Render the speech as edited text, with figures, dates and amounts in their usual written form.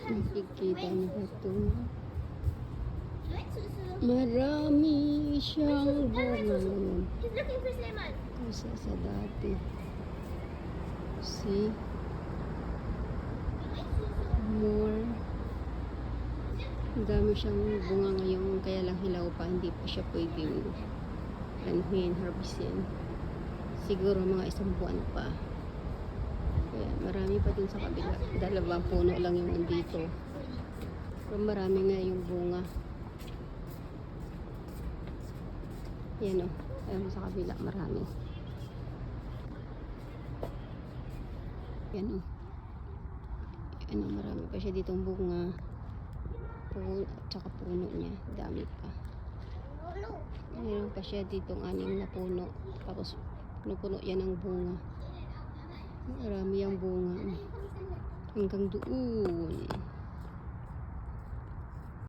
Nakikita niyo ba ito? Marami siyang bunga ngayon. He's looking for Sulaiman. Kasi sa dati. See? More. Ang dami siyang bunga ngayon. Kaya lang hilaw pa. Hindi pa siya pwedeng anuhin, harvestin. Siguro mga 1 buwan pa. Kaya marami pa dun sa kabila. 2 puno lang yung andito. Pero marami nga yung bunga. Yan o. Ayan mo sa kabila. Marami. Yan o. Ano, marami pa siya ditong bunga. Puno, at saka puno niya. Dami pa. Mayroon pa siya ditong 6 na puno. Tapos puno-puno yan ng bunga. Marami yung bunga. Hanggang doon.